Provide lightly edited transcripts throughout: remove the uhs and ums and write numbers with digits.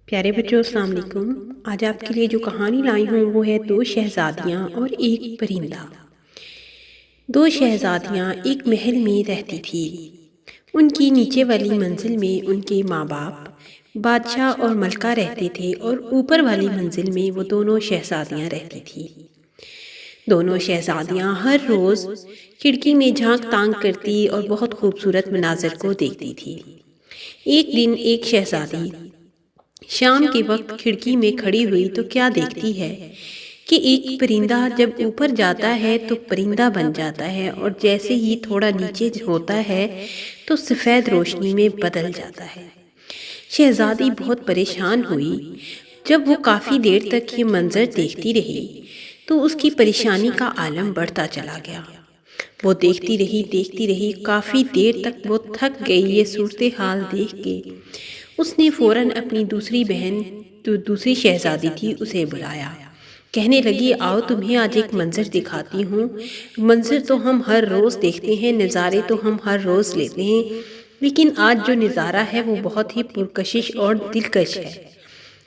پیارے بچوں، السلام علیکم۔ آج آپ کے لیے جو کہانی لائی ہوں وہ ہے دو شہزادیاں اور ایک پرندہ۔ دو شہزادیاں ایک محل میں رہتی تھی۔ ان کی نیچے والی منزل میں ان کے ماں باپ بادشاہ اور ملکہ رہتے تھے، اور اوپر والی منزل میں وہ دونوں شہزادیاں رہتی تھی۔ دونوں شہزادیاں ہر روز کھڑکی میں جھانک تانک کرتی اور بہت خوبصورت مناظر کو دیکھتی تھی۔ ایک دن ایک شہزادی شام کے وقت کھڑکی میں کھڑی ہوئی تو کیا دیکھتی ہے کہ ایک پرندہ جب اوپر جاتا ہے تو پرندہ بن جاتا ہے، اور جیسے ہی تھوڑا نیچے ہوتا ہے تو سفید روشنی میں بدل جاتا ہے۔ شہزادی بہت پریشان ہوئی۔ جب وہ کافی دیر تک یہ منظر دیکھتی رہی تو اس کی پریشانی کا عالم بڑھتا چلا گیا۔ وہ دیکھتی رہی کافی دیر تک وہ تھک گئی۔ یہ صورتحال دیکھ کے اس نے فوراً اپنی دوسری بہن جو دوسری شہزادی تھی اسے بلایا۔ کہنے لگی، آؤ تمہیں آج ایک منظر دکھاتی ہوں۔ منظر تو ہم ہر روز دیکھتے ہیں، نظارے تو ہم ہر روز لیتے ہیں، لیکن آج جو نظارہ ہے وہ بہت ہی پرکشش اور دلکش ہے،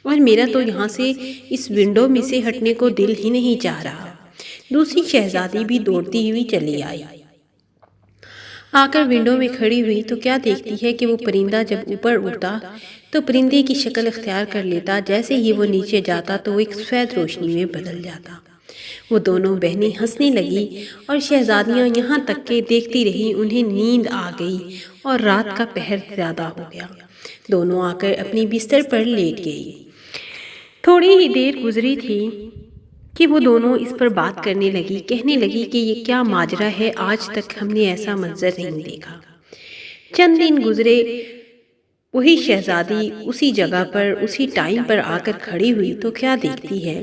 اور میرا تو یہاں سے اس ونڈو میں سے ہٹنے کو دل ہی نہیں چاہ رہا۔ دوسری شہزادی بھی دوڑتی ہوئی چلی آئی۔ آ کر ونڈو میں کھڑی ہوئی تو کیا دیکھتی ہے کہ وہ پرندہ جب اوپر اڑتا تو پرندے کی شکل اختیار کر لیتا، جیسے ہی وہ نیچے جاتا تو وہ ایک سفید روشنی میں بدل جاتا۔ وہ دونوں بہنیں ہنسنے لگی اور شہزادیاں یہاں تک کہ دیکھتی رہی انہیں نیند آ گئی اور رات کا پہر زیادہ ہو گیا۔ دونوں آ کر اپنی بستر پر لیٹ گئی۔ تھوڑی ہی دیر گزری تھی کہ وہ دونوں اس پر بات کرنے لگی۔ کہنے لگی کہ یہ کیا ماجرا ہے، آج تک ہم نے ایسا منظر نہیں دیکھا۔ چند دن گزرے، وہی شہزادی اسی جگہ پر اسی ٹائم پر آ کر کھڑی ہوئی تو کیا دیکھتی ہے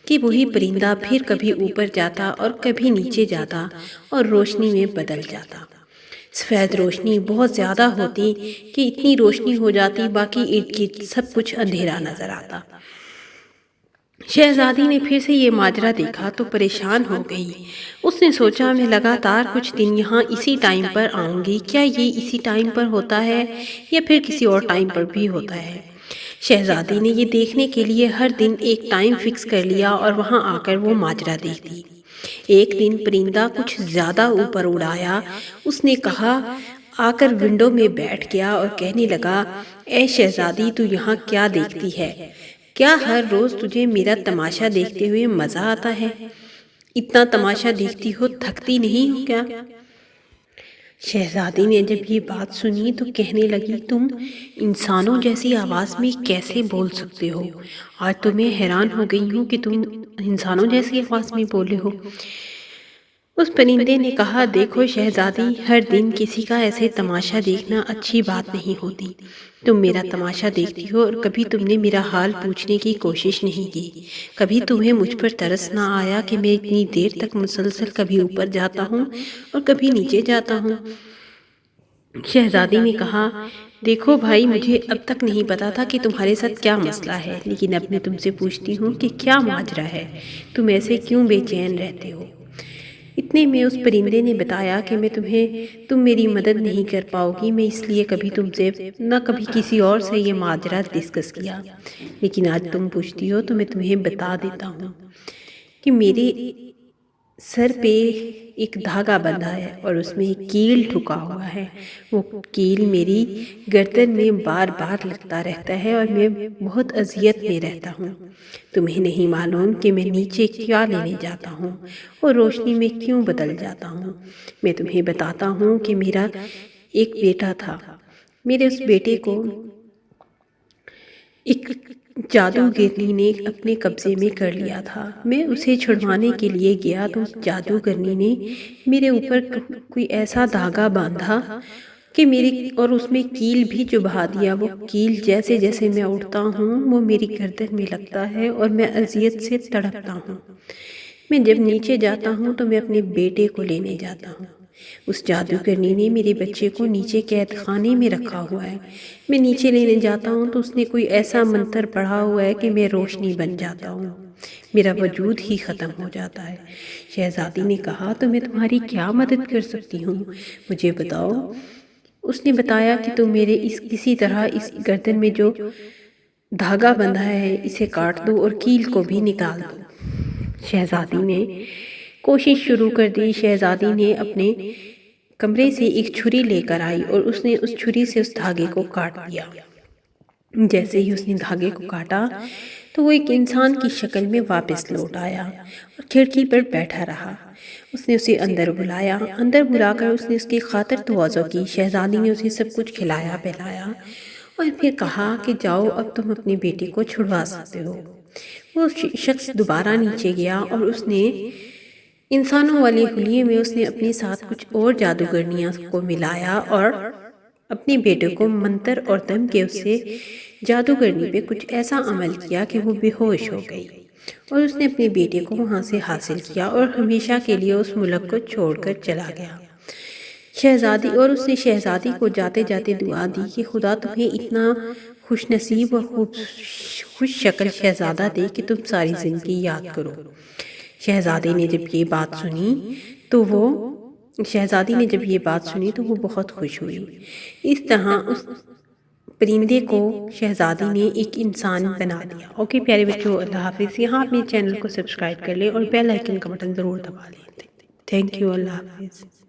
کہ وہی پرندہ پھر کبھی اوپر جاتا اور کبھی نیچے جاتا اور روشنی میں بدل جاتا۔ سفید روشنی بہت زیادہ ہوتی کہ اتنی روشنی ہو جاتی باقی ارد گرد سب کچھ اندھیرا نظر آتا۔ شہزادی نے پھر سے یہ ماجرا دیکھا تو پریشان ہو گئی۔ اس نے سوچا، میں لگاتار کچھ دن یہاں اسی ٹائم پر آؤں گی، کیا یہ اسی ٹائم پر ہوتا ہے یا پھر کسی اور ٹائم پر بھی ہوتا ہے؟ شہزادی نے یہ دیکھنے کے لیے ہر دن ایک ٹائم فکس کر لیا اور وہاں آ کر وہ ماجرا دیکھتی۔ ایک دن پرندہ کچھ زیادہ اوپر اڑایا۔ اس نے کہا، آ کر ونڈو میں بیٹھ گیا اور کہنے لگا، اے شہزادی، تو یہاں کیا دیکھتی ہے؟ کیا ہر روز تجھے میرا تماشا دیکھتے ہوئے مزہ آتا ہے؟ اتنا تماشا دیکھتی ہو تھکتی نہیں ہو کیا؟ شہزادی نے جب یہ بات سنی تو کہنے لگی، تم انسانوں جیسی آواز میں کیسے بول سکتے ہو؟ آج تو میں حیران ہو گئی ہوں کہ تم انسانوں جیسی آواز میں بولے ہو۔ اس پرندے نے کہا، دیکھو شہزادی، ہر دن کسی کا ایسے تماشا دیکھنا اچھی بات نہیں ہوتی۔ تم میرا تماشا دیکھتی ہو اور کبھی تم نے میرا حال پوچھنے کی کوشش نہیں کی۔ کبھی تمہیں مجھ پر ترس نہ آیا کہ میں اتنی دیر تک مسلسل کبھی اوپر جاتا ہوں اور کبھی نیچے جاتا ہوں؟ شہزادی نے کہا، دیکھو بھائی، مجھے اب تک نہیں پتا تھا کہ تمہارے ساتھ کیا مسئلہ ہے، لیکن اب میں تم سے پوچھتی ہوں کہ کیا ماجرا ہے؟ تم ایسے کیوں بے چین رہتے ہو؟ اتنے میں اس پرندے نے بتایا کہ تم میری مدد نہیں کر پاؤ گی، میں اس لیے کبھی تم سے نہ کبھی کسی اور سے یہ ماجرا ڈسکس کیا، لیکن آج تم پوچھتی ہو تو میں تمہیں بتا دیتا ہوں کہ میرے سر پہ ایک دھاگا بندھا ہے اور اس میں ایک کیل ٹھکا ہوا ہے۔ وہ کیل میری گردن میں بار بار لگتا رہتا ہے اور میں بہت اذیت میں رہتا ہوں۔ تمہیں نہیں معلوم کہ میں نیچے کیا لینے جاتا ہوں اور روشنی میں کیوں بدل جاتا ہوں۔ میں تمہیں بتاتا ہوں کہ میرا ایک بیٹا تھا۔ میرے اس بیٹے کو ایک جادوگرنی نے اپنے قبضے میں کر لیا تھا۔ میں اسے چھڑوانے کے لیے گیا تو اس جادوگرنی نے میرے اوپر کوئی ایسا دھاگا باندھا کہ اور اس میں کیل بھی چبھا دیا۔ وہ کیل جیسے جیسے میں اٹھتا ہوں وہ میری گردن میں لگتا ہے اور میں اذیت سے تڑپتا ہوں۔ میں جب نیچے جاتا ہوں تو میں اپنے بیٹے کو لینے جاتا ہوں۔ اس جادوگرنی نے میرے بچے کو نیچے قید خانے میں رکھا ہوا ہے۔ میں نیچے لینے جاتا ہوں تو اس نے کوئی ایسا منتر پڑھا ہوا ہے کہ میں روشنی بن جاتا ہوں، میرا وجود ہی ختم ہو جاتا ہے۔ شہزادی نے کہا، تو میں تمہاری کیا مدد کر سکتی ہوں؟ مجھے بتاؤ۔ اس نے بتایا کہ تم میرے کسی طرح اس گردن میں جو دھاگا بندھا ہے، اسے کاٹ دو اور کیل کو بھی نکال دو۔ شہزادی نے کوشش شروع کر دی۔ شہزادی نے اپنے کمرے سے ایک چھری لے کر آئی اور اس نے اس چھری سے اس دھاگے کو کاٹ دیا۔ جیسے ہی اس نے دھاگے کو کاٹا تو وہ ایک انسان کی شکل میں واپس لوٹ آیا اور کھڑکی پر بیٹھا رہا۔ اس نے اسے اندر بلایا۔ اندر بلا کر اس نے اس کی خاطر تواضع کی۔ شہزادی نے اسے سب کچھ کھلایا پلایا اور پھر کہا کہ جاؤ، اب تم اپنے بیٹے کو چھڑوا سکتے ہو۔ وہ شخص دوبارہ نیچے گیا اور اس نے انسانوں والے حلیے میں اس نے اپنے ساتھ کچھ اور جادوگرنیاں کو ملایا اور اپنے بیٹے کو منتر اور دم کے اس سے جادوگرنی پہ کچھ ایسا عمل کیا کہ وہ بے ہوش ہو گئی اور اس نے اپنے بیٹے کو وہاں سے حاصل کیا اور ہمیشہ کے لیے اس ملک کو چھوڑ کر چلا گیا۔ شہزادی اور اس نے شہزادی کو جاتے جاتے دعا دی کہ خدا تمہیں اتنا خوش نصیب اور خوش شکل شہزادہ دے کہ تم ساری زندگی یاد کرو۔ شہزادی نے جب یہ بات سنی تو وہ بہت خوش ہوئی۔ اس طرح اس پرندے کو شہزادی نے ایک انسان بنا دیا۔ اوکے پیارے بچوں، اللہ حافظ۔ یہاں اپنے چینل کو سبسکرائب کر لیں اور بیل آئیکن کا بٹن ضرور دبا لیں۔ تھینک یو، اللہ حافظ۔